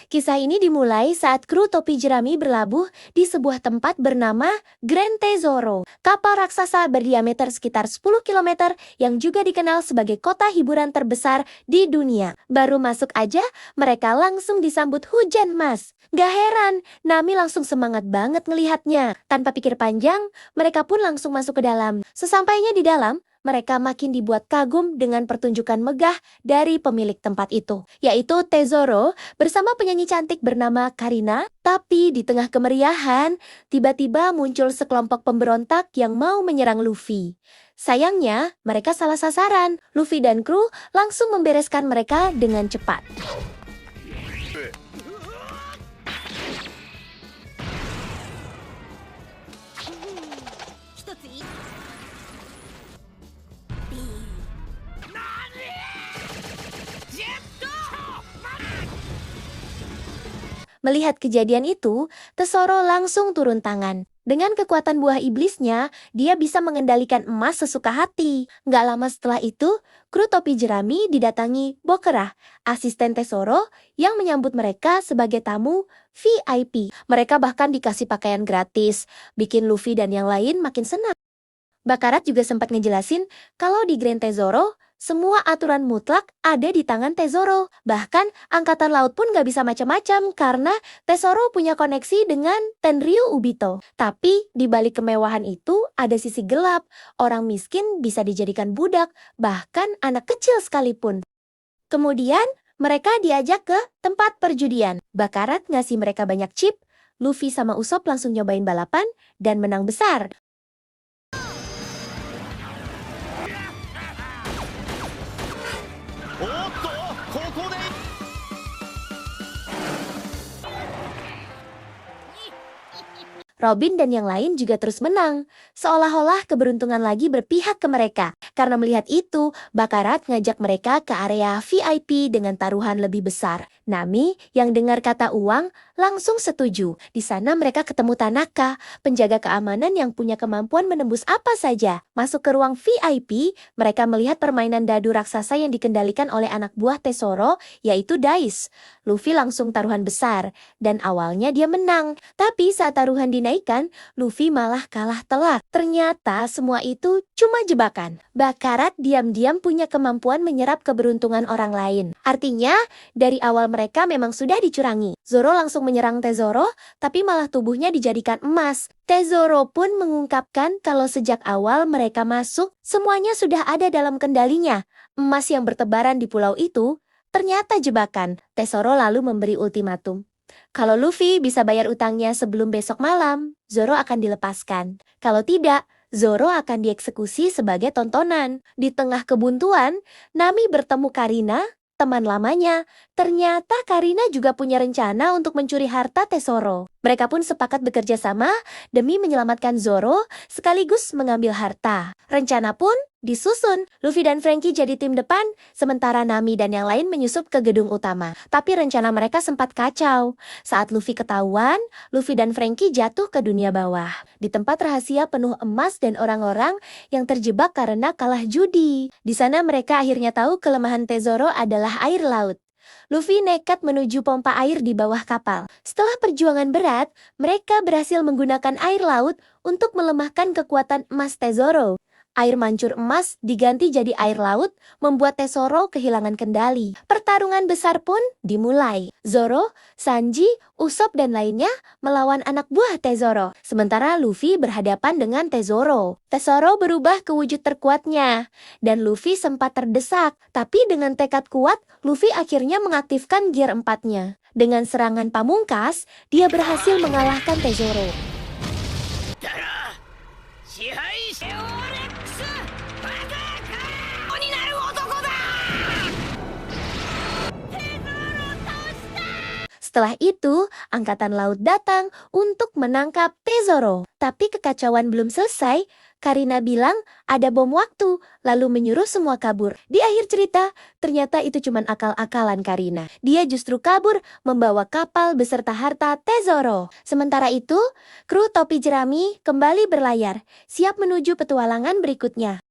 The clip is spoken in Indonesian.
Kisah ini dimulai saat kru topi jerami berlabuh di sebuah tempat bernama Grand Tesoro. Kapal raksasa berdiameter sekitar 10 km yang juga dikenal sebagai kota hiburan terbesar di dunia. Baru masuk aja, mereka langsung disambut hujan emas. Gak heran, Nami langsung semangat banget ngelihatnya. Tanpa pikir panjang, mereka pun langsung masuk ke dalam. Sesampainya di dalam, mereka makin dibuat kagum dengan pertunjukan megah dari pemilik tempat itu, yaitu Tesoro bersama penyanyi cantik bernama Karina. Tapi di tengah kemeriahan, tiba-tiba muncul sekelompok pemberontak yang mau menyerang Luffy. Sayangnya, mereka salah sasaran. Luffy dan kru langsung membereskan mereka dengan cepat. Melihat kejadian itu, Tesoro langsung turun tangan. Dengan kekuatan buah iblisnya, dia bisa mengendalikan emas sesuka hati. Nggak lama setelah itu, kru topi jerami didatangi Bokerah, asisten Tesoro yang menyambut mereka sebagai tamu VIP. Mereka bahkan dikasih pakaian gratis, bikin Luffy dan yang lain makin senang. Bakarat juga sempat ngejelasin kalau di Grand Tesoro, semua aturan mutlak ada di tangan Tesoro. Bahkan, Angkatan Laut pun gak bisa macam-macam karena Tesoro punya koneksi dengan Tenryou Ubito. Tapi, di balik kemewahan itu, ada sisi gelap. Orang miskin bisa dijadikan budak, bahkan anak kecil sekalipun. Kemudian, mereka diajak ke tempat perjudian. Bakarat ngasih mereka banyak chip, Luffy sama Usopp langsung nyobain balapan, dan menang besar. Robin dan yang lain juga terus menang, seolah-olah keberuntungan lagi berpihak ke mereka. Karena melihat itu, Bakarat ngajak mereka ke area VIP dengan taruhan lebih besar. Nami yang dengar kata uang langsung setuju. Di sana mereka ketemu Tanaka, penjaga keamanan yang punya kemampuan menembus apa saja. Masuk ke ruang VIP, mereka melihat permainan dadu raksasa yang dikendalikan oleh anak buah Tesoro, yaitu Dice. Luffy langsung taruhan besar, dan awalnya dia menang. Tapi saat taruhan dinaikkan, Luffy malah kalah telak. Ternyata semua itu cuma jebakan. Bakarat diam-diam punya kemampuan menyerap keberuntungan orang lain. Artinya, dari awal mereka memang sudah dicurangi. Zoro langsung menyerang Tesoro, tapi malah tubuhnya dijadikan emas. Tesoro pun mengungkapkan kalau sejak awal mereka masuk, semuanya sudah ada dalam kendalinya. Emas yang bertebaran di pulau itu ternyata jebakan. Tesoro lalu memberi ultimatum. Kalau Luffy bisa bayar utangnya sebelum besok malam, Zoro akan dilepaskan. Kalau tidak, Zoro akan dieksekusi sebagai tontonan. Di tengah kebuntuan, Nami bertemu Karina, teman lamanya. Ternyata Karina juga punya rencana untuk mencuri harta Tesoro. Mereka pun sepakat bekerja sama demi menyelamatkan Zoro sekaligus mengambil harta. Rencana pun disusun. Luffy dan Franky jadi tim depan, sementara Nami dan yang lain menyusup ke gedung utama. Tapi rencana mereka sempat kacau. Saat Luffy ketahuan, Luffy dan Franky jatuh ke dunia bawah. Di tempat rahasia penuh emas dan orang-orang yang terjebak karena kalah judi. Di sana mereka akhirnya tahu kelemahan Tesoro adalah air laut. Luffy nekat menuju pompa air di bawah kapal. Setelah perjuangan berat, mereka berhasil menggunakan air laut untuk melemahkan kekuatan emas Tesoro. Air mancur emas diganti jadi air laut, membuat Tesoro kehilangan kendali. Pertarungan besar pun dimulai. Zoro, Sanji, Usopp dan lainnya melawan anak buah Tesoro. Sementara Luffy berhadapan dengan Tesoro. Tesoro berubah ke wujud terkuatnya, dan Luffy sempat terdesak. Tapi dengan tekad kuat, Luffy akhirnya mengaktifkan gear 4-nya. Dengan serangan pamungkas, dia berhasil mengalahkan Tesoro. Setelah itu, Angkatan Laut datang untuk menangkap Tesoro. Tapi kekacauan belum selesai. Karina bilang ada bom waktu, lalu menyuruh semua kabur. Di akhir cerita, ternyata itu cuma akal-akalan Karina. Dia justru kabur membawa kapal beserta harta Tesoro. Sementara itu, kru topi jerami kembali berlayar, siap menuju petualangan berikutnya.